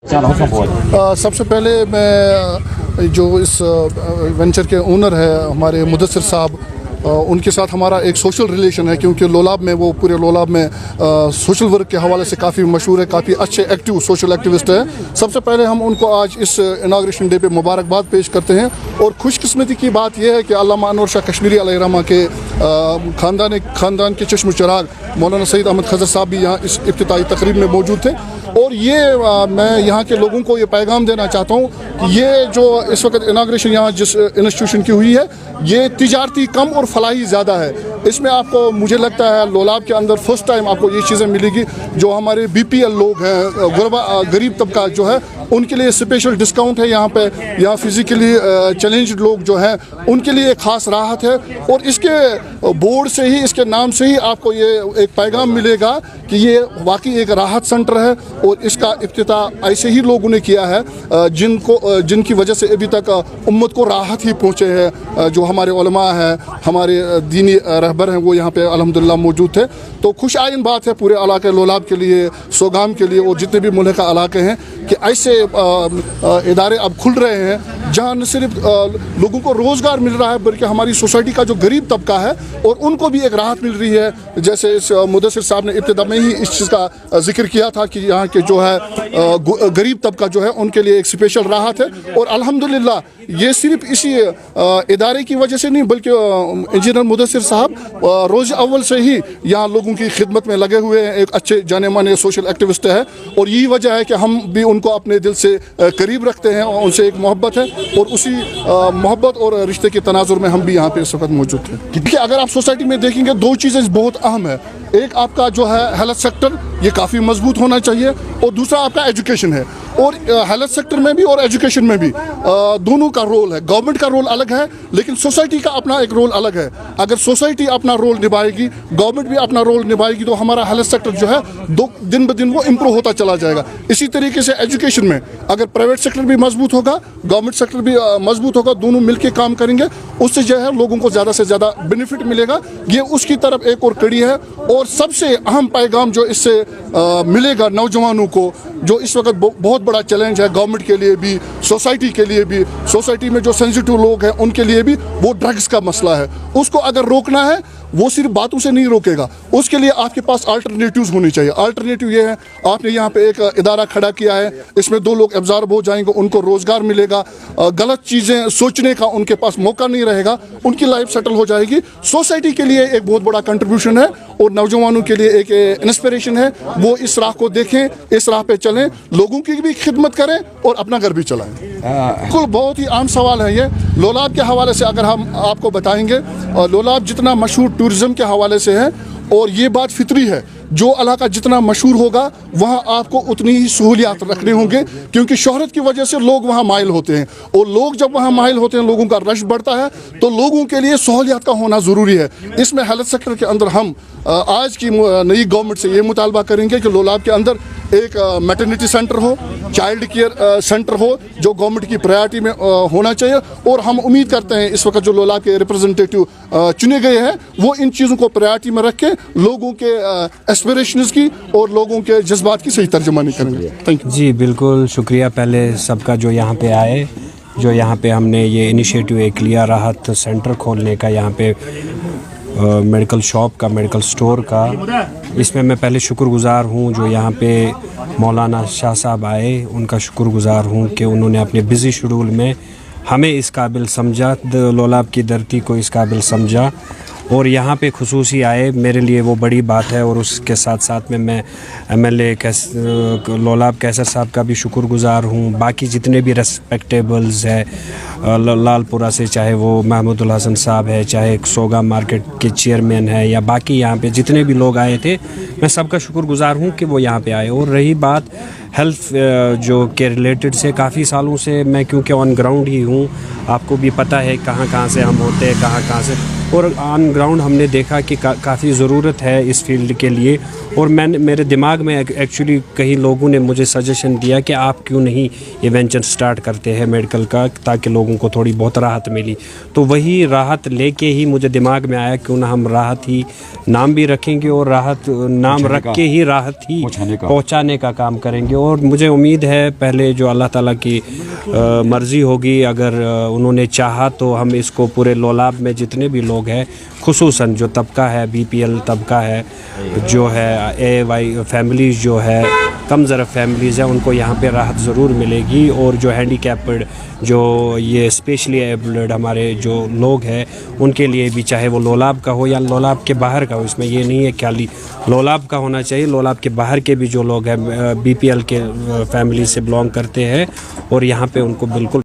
सबसे पहले मैं जो इस वेंचर के ओनर है हमारे मुदस्सिर साहब, उनके साथ हमारा एक सोशल रिलेशन है, क्योंकि लोलाब में वो पूरे लोलाब में सोशल वर्क के हवाले से काफ़ी मशहूर है, काफ़ी अच्छे एक्टिव सोशल एक्टिविस्ट है। सबसे पहले हम उनको आज इस इनाग्रेशन डे पे मुबारकबाद पेश करते हैं। और खुशकिस्मती की बात यह है कि अल्लामा अनवर शाह कश्मीरी अलैहिर्रहमा के ख़ानदान के चश्म चिराग मौलाना सईद अहमद खज़र साहब भी यहाँ इस इफ्तिताई तकरीब में मौजूद थे। और ये मैं यहाँ के लोगों को ये पैगाम देना चाहता हूँ कि ये जो इस वक्त इनाग्रेशन यहाँ जिस इंस्टीट्यूशन की हुई है, ये तिजारती कम और फलाही ज़्यादा है। इसमें आपको मुझे लगता है लोलाब के अंदर फर्स्ट टाइम आपको ये चीज़ें मिलेगी। जो हमारे BPL लोग हैं, गरीब तबका जो है, उनके लिए स्पेशल डिस्काउंट है यहाँ पे। यहाँ फिज़िकली चैलेंज्ड लोग जो हैं उनके लिए ख़ास राहत है। और इसके बोर्ड से ही, इसके नाम से ही आपको ये एक पैगाम मिलेगा कि ये वाकई एक राहत सेंटर है। और इसका इफ्तिताह ऐसे ही लोगों ने किया है जिनकी वजह से अभी तक उम्मत को राहत ही पहुँचे हैं। जो हमारे उलमा हैं, हमारे दीनी रहबर हैं, वो यहाँ पे अल्हम्दुलिल्लाह मौजूद थे। तो खुश आइन बात है पूरे इलाके लोलाब के लिए, सोगाम के लिए और जितने भी मुल्क का इलाके हैं कि ऐसे इदारे अब खुल रहे हैं जहाँ न सिर्फ लोगों को रोज़गार मिल रहा है, बल्कि हमारी सोसाइटी का जो गरीब तबका है और उनको भी एक राहत मिल रही है। जैसे इस मुदस्सिर साहब ने इब्तिदा में ही इस चीज़ का जिक्र किया था कि यहाँ के जो है गरीब तबका जो है उनके लिए एक स्पेशल राहत है। और अल्हम्दुलिल्लाह ये सिर्फ इसी इदारे की वजह से नहीं, बल्कि इंजीनियर मुदस्सिर साहब रोज़ अव्वल से ही यहाँ लोगों की खिदमत में लगे हुए हैं। एक अच्छे जाने माने सोशल एक्टिविस्ट है और यही वजह है कि हम भी उनको अपने दिल से करीब रखते हैं और उनसे एक मोहब्बत है। और उसी मोहब्बत और रिश्ते के तनाजुर में हम भी यहाँ पे इस वक्त मौजूद थे। देखिए, अगर आप सोसाइटी में देखेंगे दो चीज़ें बहुत अहम है। एक आपका जो है हेल्थ सेक्टर, ये काफ़ी मजबूत होना चाहिए। और दूसरा आपका एजुकेशन है। और हेल्थ सेक्टर में भी और एजुकेशन में भी दोनों का रोल है। गवर्नमेंट का रोल अलग है, लेकिन सोसाइटी का अपना एक रोल अलग है। अगर सोसाइटी अपना रोल निभाएगी, गवर्नमेंट भी अपना रोल निभाएगी, तो हमारा हेल्थ सेक्टर जो है दिन ब दिन वो इम्प्रूव होता चला जाएगा। इसी तरीके से एजुकेशन में अगर प्राइवेट सेक्टर भी मजबूत होगा, गवर्नमेंट सेक्टर भी मजबूत होगा, दोनों मिलकर काम करेंगे, उससे जो है लोगों को ज़्यादा से ज़्यादा बेनिफिट मिलेगा। ये उसकी तरफ एक और कड़ी है। और सबसे अहम पैगाम जो इससे मिलेगा नौजवानों को, जो इस वक्त बहुत बड़ा चैलेंज है गवर्नमेंट के लिए भी, सोसाइटी के लिए भी, सोसाइटी में जो सेंसिटिव लोग हैं उनके लिए भी, वो ड्रग्स का मसला है। उसको अगर रोकना है, वो सिर्फ बातों से नहीं रोकेगा, उसके लिए आपके पास अल्टरनेटिव्स होनी चाहिए। अल्टरनेटिव ये है, आपने यहाँ पे एक इदारा खड़ा किया है, इसमें 2 लोग एब्जॉर्ब हो जाएंगे, उनको रोज़गार मिलेगा, गलत चीज़ें सोचने का उनके पास मौका नहीं रहेगा, उनकी लाइफ सेटल हो जाएगी। सोसाइटी के लिए एक बहुत बड़ा कंट्रीब्यूशन है और नौजवानों के लिए एक इंस्पिरेशन है। वो इस राह को देखें, इस राह पे चलें, लोगों की भी खिदमत करें और अपना घर भी चलाएं। बिल्कुल बहुत ही आम सवाल है ये। लोलाब के हवाले से अगर हम आपको बताएंगे, लोलाब जितना मशहूर टूरिज़म के हवाले से है, और ये बात फितरी है, जो इलाका जितना मशहूर होगा वहाँ आपको उतनी ही सहूलियात रखने होंगे, क्योंकि शोहरत की वजह से लोग वहाँ माइल होते हैं। और लोग जब वहाँ माइल होते हैं, लोगों का रश बढ़ता है, तो लोगों के लिए सहूलियात का होना ज़रूरी है। इसमें हेल्थ सेक्टर के अंदर हम आज की नई गवर्नमेंट से ये मुतालबा करेंगे कि लोलाब के अंदर एक मैटरनिटी सेंटर हो, चाइल्ड केयर सेंटर हो, जो गवर्नमेंट की प्रायोरिटी में होना चाहिए। और हम उम्मीद करते हैं इस वक्त जो लोलाब के रिप्रेजेंटेटिव चुने गए हैं, वो इन चीज़ों को प्रायोरिटी में रख के लोगों के एस्पिरेशंस की और लोगों के जज्बात की सही तर्जुमानी करेंगे। थैंक यू जी, बिल्कुल शुक्रिया पहले सबका जो यहाँ पे आए, जो यहाँ पे हमने ये इनिशिएटिव एक लिया राहत सेंटर खोलने का, यहाँ पे मेडिकल शॉप का, मेडिकल स्टोर का। इसमें मैं पहले शुक्रगुज़ार हूँ जो यहाँ पे मौलाना शाह साहब आए, उनका शुक्रगुज़ार हूँ कि उन्होंने अपने बिज़ी शेड्यूल में हमें इस काबिल समझा, लोलाब की धरती को इस काबिल समझा और यहाँ पे खुसूसी आए। मेरे लिए वो बड़ी बात है। और उसके साथ साथ में मैं MLA लोलाब कैसर साहब का भी शुक्रगुज़ार हूँ। बाकी जितने भी रेस्पेक्टेबल्स है लालपुरा से, चाहे वो महमूदुल हसन साहब है, चाहे सोगा मार्केट के चेयरमैन है, या बाकी यहाँ पे जितने भी लोग आए थे, मैं सबका शुक्रगुज़ार हूँ कि वो यहाँ पे आए। और रही बात हेल्थ जो के रिलेटेड से, काफ़ी सालों से मैं क्योंकि ऑन ग्राउंड ही हूँ, आपको भी पता है कहाँ कहाँ से हम होते हैं, कहाँ कहाँ से और ऑन ग्राउंड हमने देखा कि काफ़ी ज़रूरत है इस फील्ड के लिए। और मेरे दिमाग में एक्चुअली कई लोगों ने मुझे सजेशन दिया कि आप क्यों नहीं ये वेंचर स्टार्ट करते हैं मेडिकल का, ताकि लोगों को थोड़ी बहुत राहत मिली। तो वही राहत लेके ही मुझे दिमाग में आया क्यों ना हम राहत ही नाम भी रखेंगे और राहत नाम रख के ही राहत ही पहुंचाने का काम करेंगे। और मुझे उम्मीद है पहले जो अल्लाह ताला की मर्ज़ी होगी, अगर उन्होंने चाहा तो हम इसको पूरे लोलाब में जितने भी लोग हैं, खुसूसन जो तबका है BPL तबका है, जो है AY फैमिलीज़ जो है, कम ज़रफ़ फैमिलीज़ हैं, उनको यहाँ पे राहत ज़रूर मिलेगी। और जो हैंडीकैप्ड, जो ये स्पेशली एबल्ड हमारे जो लोग हैं, उनके लिए भी, चाहे वो लोलाब का हो या लोलाब के बाहर का हो, इसमें ये नहीं है खाली लोलाब का होना चाहिए, लोलाब के बाहर के भी जो लोग हैं BPL के फैमिली से बिलोंग करते हैं और यहाँ पे उनको बिल्कुल